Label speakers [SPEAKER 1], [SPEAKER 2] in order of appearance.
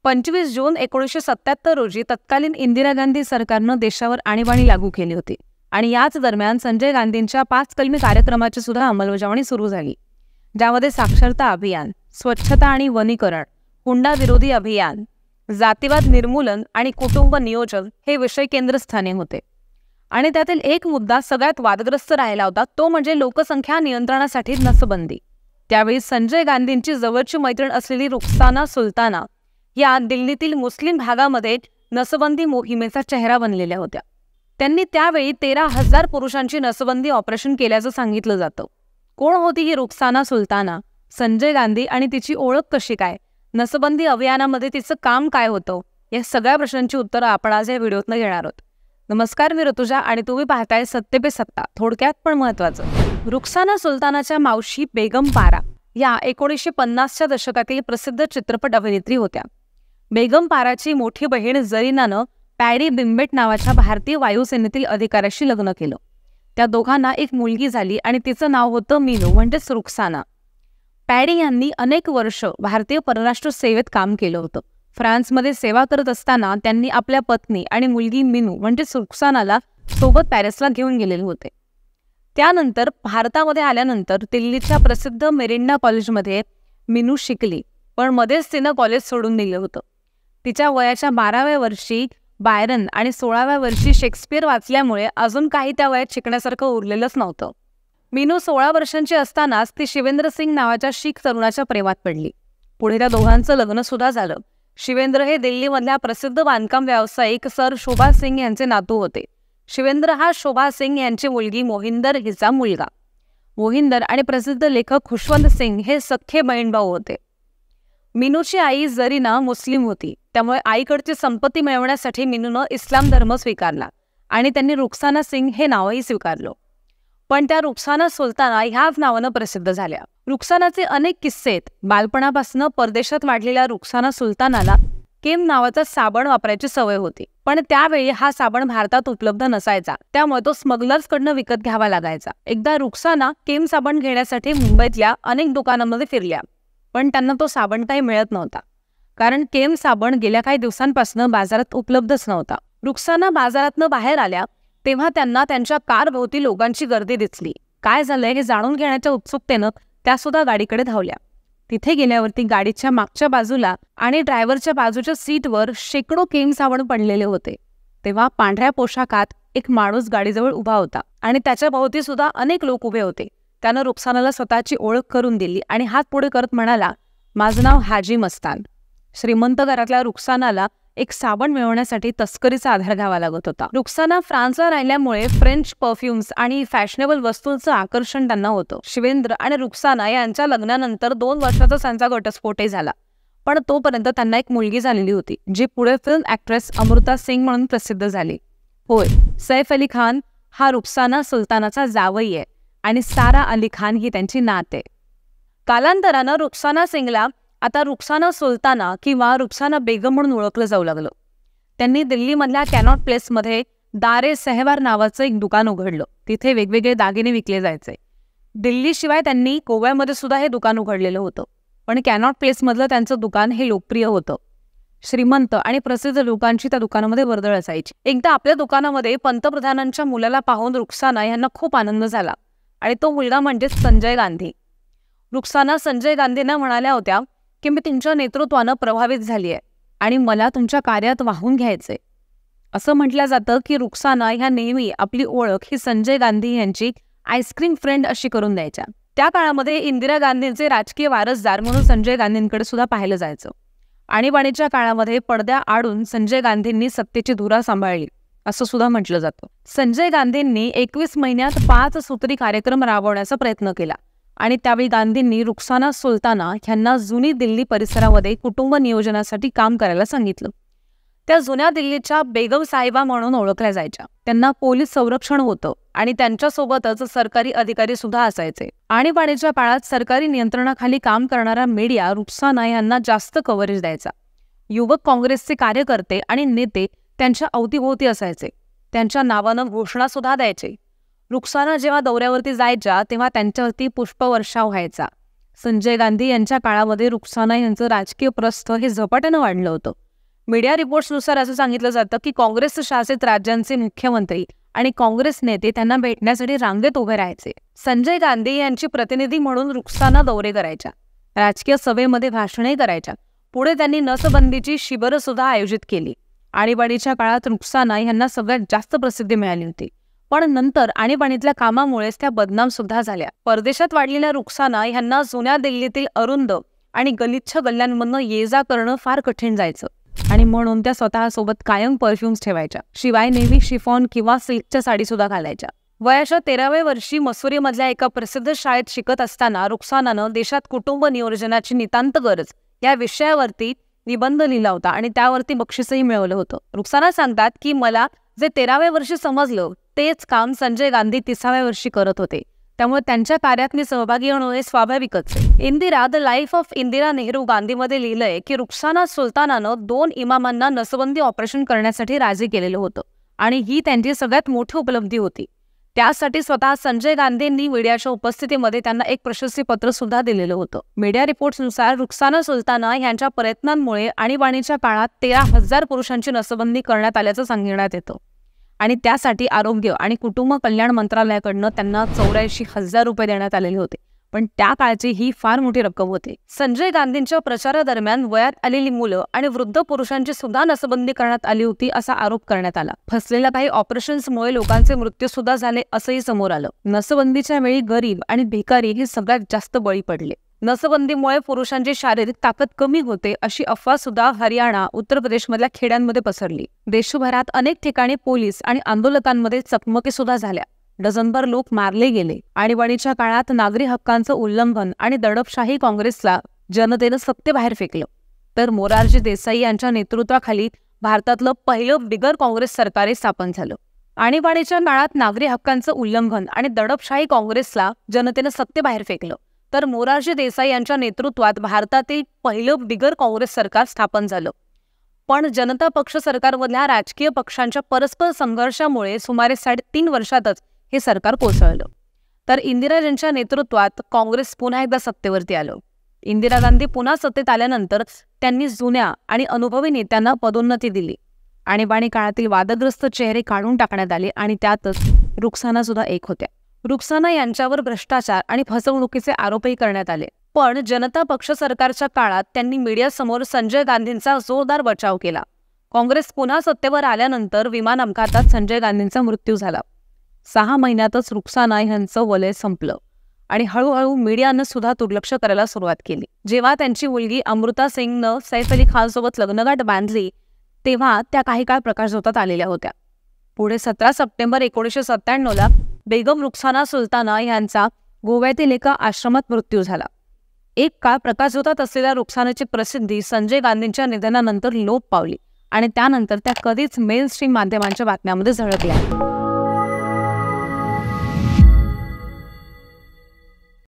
[SPEAKER 1] 25 जून 1977 रोजी तत्कालीन इंदिरा गांधी सरकारनं देशावर आणीबाणी लागू केली होती आणि याच दरम्यान संजय गांधींच्या 5 कलमी कार्यक्रमाची सुद्धा अंमलबजावणी सुरू झाली, ज्यामध्ये साक्षरता अभियान, स्वच्छता आणि वनीकरण, हुंडा विरोधी अभियान, जातीवाद निर्मूलन आणि कुटुंब नियोजन हे विषय केंद्रस्थानी होते. आणि त्यातील एक मुद्दा सगळ्यात वादग्रस्त राहिला होता, तो म्हणजे लोकसंख्या नियंत्रणासाठी नसबंदी. त्यावेळी संजय गांधींची जवळची मैत्रीण असलेली रुखसाना सुलताना या दिल्लीतील मुस्लिम भागामध्ये नसबंदी मोहिमेचा चेहरा बनलेल्या होत्या. त्यांनी त्यावेळी 13,000 पुरुषांची नसबंदी ऑपरेशन केल्याचं सांगितलं जातं. कोण होती ही रुखसाना सुलताना, संजय गांधी आणि तिची ओळख कशी काय, नसबंदी अभियानामध्ये तिचं काम काय होतं, या सगळ्या प्रश्नांची उत्तरं आपण आज या व्हिडिओतनं घेणार आहोत. नमस्कार, मी ऋतुजा आणि तुम्ही पाहताय सत्य पे सत्ता, थोडक्यात पण महत्वाचं. रुखसाना सुलतानाच्या मावशी बेगम पारा या 1950च्या दशकातील प्रसिद्ध चित्रपट अभिनेत्री होत्या. बेगम पाराची मोठी बहीण जरीनानं पॅडी बिम्बेट नावाच्या भारतीय वायुसेनेतील अधिकाऱ्याशी लग्न केलं. त्या दोघांना एक मुलगी झाली आणि तिचं नाव होतं मीनू, म्हणजेच रुखसाना. पॅडी यांनी अनेक वर्ष भारतीय परराष्ट्र सेवेत काम केलं होतं. फ्रान्समध्ये सेवा करत असताना त्यांनी आपल्या पत्नी आणि मुलगी मीनू म्हणजेच रुखसानाला सोबत पॅरिसला घेऊन गेलेले होते. त्यानंतर भारतामध्ये आल्यानंतर दिल्लीच्या प्रसिद्ध मेरिंडा कॉलेजमध्ये मीनू शिकली, पण मध्येच तिनं कॉलेज सोडून दिलं होतं. तिच्या वयाच्या 12व्या वर्षी बायरन आणि 16व्या वर्षी शेक्सपियर वाचल्यामुळे अजून काही त्या वयात शिकण्यासारखं उरलेलंच नव्हतं. मीनू 16 वर्षांची असतानाच ती शिवेंद्र सिंग नावाच्या शीख तरुणाच्या प्रेमात पडली. पुढे त्या दोघांचं लग्न सुद्धा झालं. शिवेंद्र हे दिल्लीमधल्या प्रसिद्ध बांधकाम व्यावसायिक सर शोभा सिंग यांचे नातू होते. शिवेंद्र हा शोभा सिंग यांची मुलगी मोहिंदर हिचा मुलगा. मोहिंदर आणि प्रसिद्ध लेखक खुशवंत सिंग हे सख्खे बहीण भाऊ होते. मीनूची आई जरीना मुस्लिम होती, त्यामुळे आईकडची संपत्ती मिळवण्यासाठी मीनूनं इस्लाम धर्म स्वीकारला आणि त्यांनी रुखसाना सिंग हे नावही स्वीकारलं. पण त्या रुखसाना सुलताना ह्याच नावानं प्रसिद्ध झाल्या. रुखसानाचे अनेक किस्से आहेत. बालपणापासून परदेशात वाढलेल्या रुखसाना सुलतानाला केम नावाचा साबण वापरायची सवय होती, पण त्यावेळी हा साबण भारतात उपलब्ध नसायचा, त्यामुळे तो स्मगलर्सकडनं विकत घ्यावा लागायचा. एकदा रुखसाना केम साबण घेण्यासाठी मुंबईतल्या अनेक दुकानांमध्ये फिरल्या, पण त्यांना तो साबण काही मिळत नव्हता, कारण केम साबण गेल्या काही दिवसांपासून बाजारात उपलब्धच नव्हता. रुखसाना बाजारातनं बाहेर आल्या तेव्हा त्यांना त्यांच्या कारभोवती लोकांची गर्दी दिसली. काय झालंय हे जाणून घेण्याच्या उत्सुकतेनं त्या सुद्धा गाडीकडे धावल्या. तिथे गेल्यावरती गाडीच्या मागच्या बाजूला आणि ड्रायव्हरच्या बाजूच्या सीटवर शेकडो केम साबण पडलेले होते. तेव्हा पांढऱ्या पोशाखात एक माणूस गाडीजवळ उभा होता आणि त्याच्या भोवती सुद्धा अनेक लोक उभे होते. त्यानं रुखसानाला स्वतःची ओळख करून दिली आणि हात पुढे करत म्हणाला, माझं नाव हाजी मस्तान. श्रीमंत घरातल्या रुखसानाला एक साबण मिळवण्यासाठी तस्करीचा आधार घ्यावा लागत होता. रुखसाना फ्रान्सला राहिल्यामुळे फ्रेंच परफ्युम्स आणि फॅशनेबल वस्तूंचं आकर्षण त्यांना होतं. शिवेंद्र आणि रुखसाना यांच्या लग्नानंतर 2 वर्षाचा त्यांचा घटस्फोटही झाला, पण तोपर्यंत त्यांना एक मुलगी झालेली होती, जी पुढे फिल्म ॲक्ट्रेस अमृता सिंग म्हणून प्रसिद्ध झाली. होय, सैफ अली खान हा रुखसाना सुलतानाचा जावई आहे आणि सारा अली खान ही त्यांची नात आहे. कालांतरानं रुखसाना सिंगला आता रुखसाना सुलताना किंवा रुखसाना बेगम म्हणून ओळखलं जाऊ लागलं. त्यांनी दिल्लीमधल्या कॅनॉट प्लेसमध्ये दारे सहवार नावाचं एक दुकान उघडलं. तिथे वेगवेगळे दागिने विकले जायचे. दिल्लीशिवाय त्यांनी गोव्यामध्ये सुद्धा हे दुकान उघडलेलं होतं, पण कॅनॉट प्लेसमधलं त्यांचं दुकान हे लोकप्रिय होतं. श्रीमंत आणि प्रसिद्ध लोकांची त्या दुकानामध्ये वर्दळ असायची. एकदा आपल्या दुकानामध्ये पंतप्रधानांच्या मुलाला पाहून रुखसाना यांना खूप आनंद झाला आणि तो मुलगा म्हणजेच संजय गांधी. रुखसाना संजय गांधींना म्हणाल्या होत्या की मी तुमच्या नेतृत्वानं प्रभावित झाली आहे आणि मला तुमच्या कार्यात वाहून घ्यायचंय. असं म्हटलं जातं की रुखसाना ह्या नेहमी आपली ओळख ही संजय गांधी यांची आईस्क्रीम फ्रेंड अशी करून द्यायच्या. त्या काळामध्ये इंदिरा गांधींचे राजकीय वारसदार म्हणून संजय गांधींकडे सुद्धा पाहिलं जायचं. आणीबाणीच्या काळामध्ये पडद्या आडून संजय गांधींनी सत्तेची धुरा सांभाळली असं सुद्धा म्हटलं जातं. संजय गांधींनी 21 महिन्यात 5 सूत्री कार्यक्रम राबवण्याचा प्रयत्न केला आणि त्यावेळी गांधींनी रुखसाना सुलताना यांना जुनी दिल्ली परिसरामध्ये कुटुंब नियोजनासाठी काम करायला सांगितलं. त्या जुन्या दिल्लीच्या बेगम साहिबा म्हणून ओळखल्या जायच्या. त्यांना पोलीस संरक्षण होतं आणि त्यांच्यासोबतच सरकारी अधिकारी सुद्धा असायचे. आणीबाणीच्या काळात सरकारी नियंत्रणाखाली काम करणारा मीडिया रुखसाना यांना जास्त कव्हरेज द्यायचा. युवक काँग्रेसचे कार्यकर्ते आणि नेते त्यांच्या अवतीभोवती असायचे. त्यांच्या नावानं घोषणा सुद्धा द्यायचे. रुखसाना जेव्हा दौऱ्यावरती जायच्या तेव्हा त्यांच्यावरती पुष्पवर्षाव व्हायचा. संजय गांधी यांच्या काळामध्ये रुखसाना यांचं राजकीय प्रस्थ हे झपाट्यानं वाढलं होतं. मीडिया रिपोर्ट्सनुसार असं सांगितलं जातं की काँग्रेस शासित राज्यांचे मुख्यमंत्री आणि काँग्रेस नेते त्यांना भेटण्यासाठी रांगेत उभे राहायचे. संजय गांधी यांची प्रतिनिधी म्हणून रुखसाना दौरे करायच्या, राजकीय सभेमध्ये भाषणे करायच्या. पुढे त्यांनी नसबंदीची शिबिरं सुद्धा आयोजित केली. आणीबाणीच्या काळात रुखसाना यांना सगळ्यात जास्त प्रसिद्धी मिळाली होती, पण नंतर आणीबाणीतल्या कामामुळेच त्या बदनाम सुद्धा झाल्या. परदेशात वाढलेल्या रुखसाना यांना जुन्या दिल्लीतील अरुंद आणि गलिच्छ गल्ल्यांमधनं ये जा करणं फार कठीण जायचं आणि म्हणून त्या स्वतःसोबत कायम परफ्युम्स ठेवायच्या. शिवाय नेहमी शिफॉन किंवा सिल्कच्या साडी सुद्धा घालायच्या. वयाच्या 13व्या वर्षी मसुरीमधल्या एका प्रसिद्ध शाळेत शिकत असताना रुखसानानं देशात कुटुंब नियोजनाची नितांत गरज या विषयावरती निबंध लिहिला होता आणि त्यावरती बक्षीसही मिळवलं होतं. रुखसाना सांगतात की मला जे 13व्या वर्षी समजलं तेच काम संजय गांधी 30व्या वर्षी करत होते, त्यामुळे त्यांच्या कार्यात मी सहभागी होणं हे स्वाभाविकच आहे. Indira the life of Indira Nehru गांधीमध्ये लिहिलंय की रुखसाना सुलतानानं 2 इमामांना नसबंदी ऑपरेशन करण्यासाठी राजी केलेलं होतं आणि ही त्यांची सगळ्यात मोठी उपलब्धी होती. त्यासाठी स्वतः संजय गांधींनी मीडियाच्या उपस्थितीमध्ये त्यांना एक प्रशस्तीपत्र सुद्धा दिलेलं होतं. मीडिया रिपोर्ट्सनुसार रुखसाना सुलताना यांच्या प्रयत्नांमुळे आणीबाणीच्या काळात 13,000 पुरुषांची नसबंदी करण्यात आल्याचं सांगण्यात येतं आणि त्यासाठी आरोग्य आणि कुटुंब कल्याण मंत्रालयाकडनं त्यांना 84,000 रुपये देण्यात आलेले होते. पण त्या काळची ही फार मोठी रक्कम होती. संजय गांधींच्या प्रचारादरम्यान वयात आलेली मुलं आणि वृद्ध पुरुषांची सुद्धा नसबंदी करण्यात आली होती असा आरोप करण्यात आला. फसलेल्या काही ऑपरेशन्समुळे लोकांचे मृत्यू सुद्धा झाले असंही समोर आलं. नसबंदीच्या वेळी गरीब आणि भिकारी हे सगळ्यात जास्त बळी पडले. नसबंदीमुळे पुरुषांची शारीरिक ताकद कमी होते अशी अफवा सुद्धा हरियाणा, उत्तर प्रदेशमधल्या खेड्यांमध्ये पसरली. देशभरात अनेक ठिकाणी पोलीस आणि आंदोलकांमध्ये चकमकी सुद्धा झाल्या. डझनभर लोक मारले गेले. आणीबाणीच्या काळात नागरी हक्कांचं उल्लंघन आणि दडपशाही काँग्रेसला जनतेनं सत्तेबाहेर फेकलं. तर मोरारजी देसाई यांच्या नेतृत्वाखाली भारतातलं पहिलं बिगर काँग्रेस सरकार स्थापन झालं. आणीबाणीच्या काळात नागरी हक्कांचं उल्लंघन आणि दडपशाही काँग्रेसला जनतेनं सत्तेबाहेर फेकलं. तर मोरारजी देसाई यांच्या नेतृत्वात भारतातील पहिलं बिगर काँग्रेस सरकार स्थापन झालं. पण जनता पक्ष सरकारमधल्या राजकीय पक्षांच्या परस्पर संघर्षामुळे सुमारे 3.5 वर्षातच हे सरकार कोसळलं. तर इंदिराजींच्या नेतृत्वात काँग्रेस पुन्हा एकदा सत्तेवरती आलं. इंदिरा गांधी पुन्हा सत्तेत आल्यानंतर त्यांनी जुन्या आणि अनुभवी नेत्यांना पदोन्नती दिली. आणीबाणी काळातील वादग्रस्त चेहरे काढून टाकण्यात आले आणि त्यातच रुखसाना सुद्धा एक होत्या. रुखसाना यांच्यावर भ्रष्टाचार आणि फसवणुकीचे आरोपही करण्यात आले. पण जनता पक्ष सरकारच्या काळात त्यांनी मीडियासमोर संजय गांधींचा जोरदार बचाव केला. काँग्रेस पुन्हा सत्तेवर आल्यानंतर विमान अपघातात संजय गांधींचा मृत्यू झाला. 6 महिन्यातच रुखसाना यांचं वलय संपलं आणि हळूहळू मीडियानं सुद्धा दुर्लक्ष करायला सुरुवात केली. जेव्हा त्यांची मुलगी अमृता सिंगनं सैफ अली खानसोबत लग्नगाठ बांधली तेव्हा त्या काही काळ प्रकाशझोतात आलेल्या होत्या. पुढे 17 सप्टेंबर 1997ला बेगम रुखसाना सुलताना यांचा गोव्यातील एका आश्रमात मृत्यू झाला. एक काळ प्रकाशझोतात असलेल्या रुखसानाची प्रसिद्धी संजय गांधींच्या निधनानंतर लोप पावली आणि त्यानंतर त्या कधीच मेन स्ट्रीम माध्यमांच्या बातम्यांमध्ये झळकल्या.